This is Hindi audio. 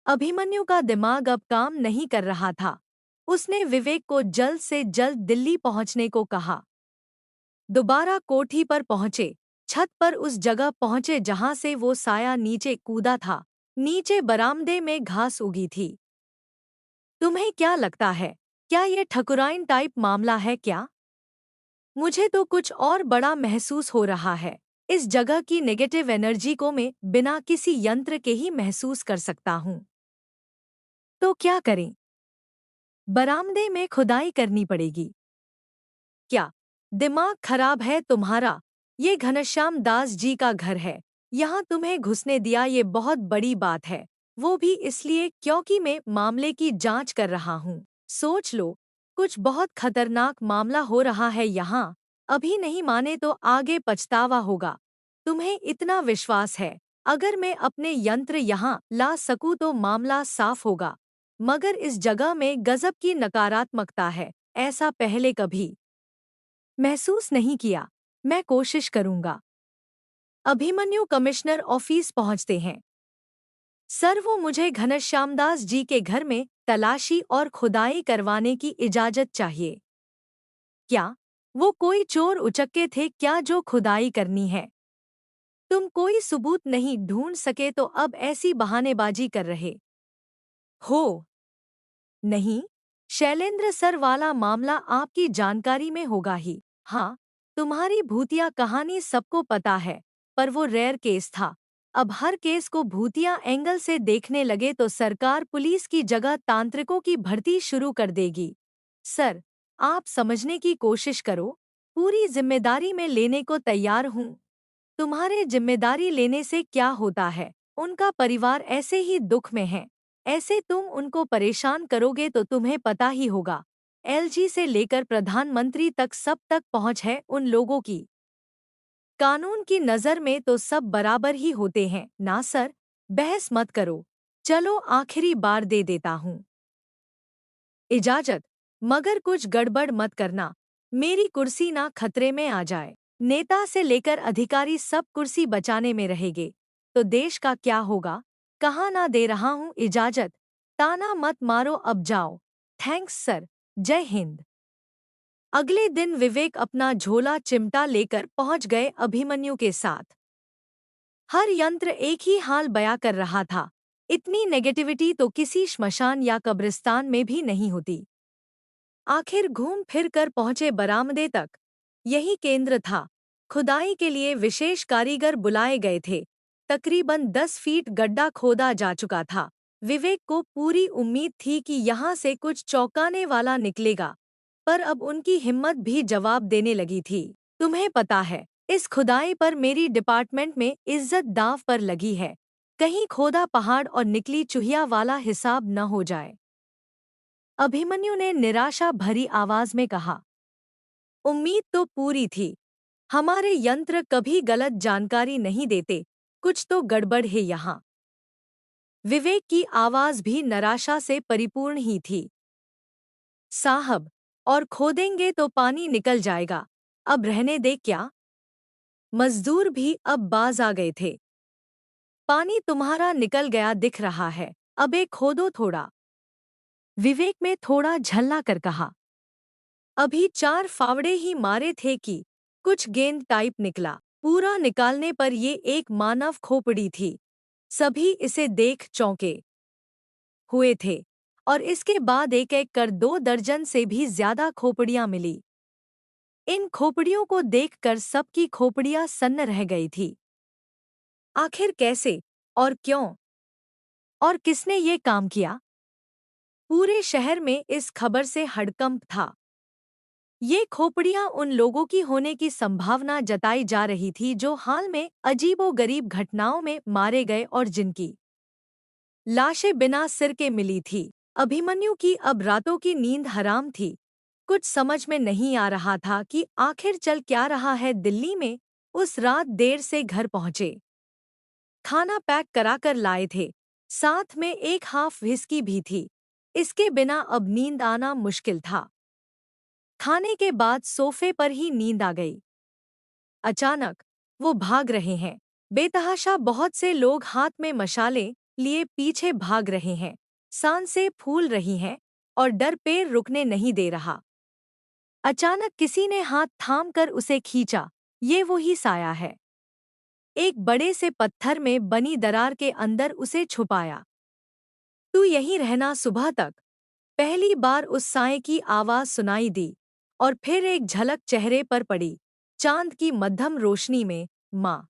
अभिमन्यु का दिमाग अब काम नहीं कर रहा था। उसने विवेक को जल्द से जल्द दिल्ली पहुंचने को कहा। दोबारा कोठी पर पहुंचे, छत पर उस जगह पहुंचे जहां से वो साया नीचे कूदा था। नीचे बरामदे में घास उगी थी। तुम्हें क्या लगता है, क्या ये ठकुराइन टाइप मामला है क्या? मुझे तो कुछ और बड़ा महसूस हो रहा है। इस जगह की नेगेटिव एनर्जी को मैं बिना किसी यंत्र के ही महसूस कर सकता हूँ। तो क्या करें? बरामदे में खुदाई करनी पड़ेगी। क्या दिमाग खराब है तुम्हारा? ये घनश्याम दास जी का घर है। यहाँ तुम्हें घुसने दिया ये बहुत बड़ी बात है। वो भी इसलिए क्योंकि मैं मामले की जांच कर रहा हूँ। सोच लो, कुछ बहुत खतरनाक मामला हो रहा है यहाँ। अभी नहीं माने तो आगे पछतावा होगा। तुम्हें इतना विश्वास है, अगर मैं अपने यंत्र यहाँ ला सकूँ तो मामला साफ होगा। मगर इस जगह में गजब की नकारात्मकता है, ऐसा पहले कभी महसूस नहीं किया। मैं कोशिश करूंगा। अभिमन्यु कमिश्नर ऑफिस पहुंचते हैं। सर, वो मुझे घनश्यामदास जी के घर में तलाशी और खुदाई करवाने की इजाजत चाहिए। क्या वो कोई चोर उचक्के थे क्या जो खुदाई करनी है? तुम कोई सबूत नहीं ढूंढ सके तो अब ऐसी बहानेबाजी कर रहे हो? नहीं, शैलेंद्र सर वाला मामला आपकी जानकारी में होगा ही। हाँ, तुम्हारी भूतिया कहानी सबको पता है, पर वो रेयर केस था। अब हर केस को भूतिया एंगल से देखने लगे तो सरकार पुलिस की जगह तांत्रिकों की भर्ती शुरू कर देगी। सर, आप समझने की कोशिश करो। पूरी जिम्मेदारी में लेने को तैयार हूँ। तुम्हारे जिम्मेदारी लेने से क्या होता है? उनका परिवार ऐसे ही दुख में है। ऐसे तुम उनको परेशान करोगे तो तुम्हें पता ही होगा। एलजी से लेकर प्रधानमंत्री तक सब तक पहुंच है उन लोगों की। कानून की नज़र में तो सब बराबर ही होते हैं ना सर। बहस मत करो। चलो आखिरी बार दे देता हूँ इजाजत, मगर कुछ गड़बड़ मत करना। मेरी कुर्सी ना खतरे में आ जाए। नेता से लेकर अधिकारी सब कुर्सी बचाने में रहेंगे तो देश का क्या होगा? कहाँ ना दे रहा हूँ इजाजत। ताना मत मारो, अब जाओ। Thanks sir. जय हिंद। अगले दिन विवेक अपना झोला चिमटा लेकर पहुंच गए अभिमन्यु के साथ। हर यंत्र एक ही हाल बयां कर रहा था। इतनी नेगेटिविटी तो किसी श्मशान या कब्रिस्तान में भी नहीं होती। आखिर घूम फिर कर पहुंचे बरामदे तक। यही केंद्र था। खुदाई के लिए विशेष कारीगर बुलाए गए थे। तकरीबन 10 फीट गड्ढा खोदा जा चुका था। विवेक को पूरी उम्मीद थी कि यहाँ से कुछ चौंकाने वाला निकलेगा, पर अब उनकी हिम्मत भी जवाब देने लगी थी। तुम्हें पता है, इस खुदाई पर मेरी डिपार्टमेंट में इज्जत दांव पर लगी है। कहीं खोदा पहाड़ और निकली चूहिया वाला हिसाब न हो जाए। अभिमन्यु ने निराशा भरी आवाज में कहा। उम्मीद तो पूरी थी। हमारे यंत्र कभी गलत जानकारी नहीं देते। कुछ तो गड़बड़ है यहाँ। विवेक की आवाज भी निराशा से परिपूर्ण ही थी। साहब, और खोदेंगे तो पानी निकल जाएगा। अब रहने दे क्या? मजदूर भी अब बाज आ गए थे। पानी तुम्हारा निकल गया दिख रहा है, अबे खोदो थोड़ा। विवेक में थोड़ा झल्ला कर कहा। अभी 4 फावड़े ही मारे थे कि कुछ गेंद टाइप निकला। पूरा निकालने पर ये एक मानव खोपड़ी थी। सभी इसे देख चौंके हुए थे और इसके बाद एक एक कर 2 दर्जन से भी ज्यादा खोपड़ियां मिली। इन खोपड़ियों को देखकर सबकी खोपड़ियां सन्न रह गई थी। आखिर कैसे और क्यों और किसने ये काम किया? पूरे शहर में इस खबर से हड़कंप था। ये खोपड़ियां उन लोगों की होने की संभावना जताई जा रही थी जो हाल में अजीबोगरीब घटनाओं में मारे गए और जिनकी लाशें बिना सिर के मिली थी। अभिमन्यु की अब रातों की नींद हराम थी। कुछ समझ में नहीं आ रहा था कि आखिर चल क्या रहा है। दिल्ली में उस रात देर से घर पहुंचे। खाना पैक कराकर लाए थे। साथ में एक हाफ व्हिस्की भी थी। इसके बिना अब नींद आना मुश्किल था। खाने के बाद सोफे पर ही नींद आ गई। अचानक वो भाग रहे हैं। बेतहाशा बहुत से लोग हाथ में मशालें लिए पीछे भाग रहे हैं, सांसें फूल रही हैं और डर पैर रुकने नहीं दे रहा। अचानक किसी ने हाथ थाम कर उसे खींचा। ये वही साया है। एक बड़े से पत्थर में बनी दरार के अंदर उसे छुपाया। तू यहीं रहना सुबह तक। पहली बार उस साए की आवाज सुनाई दी और फिर एक झलक चेहरे पर पड़ी। चांद की मध्यम रोशनी में, माँ।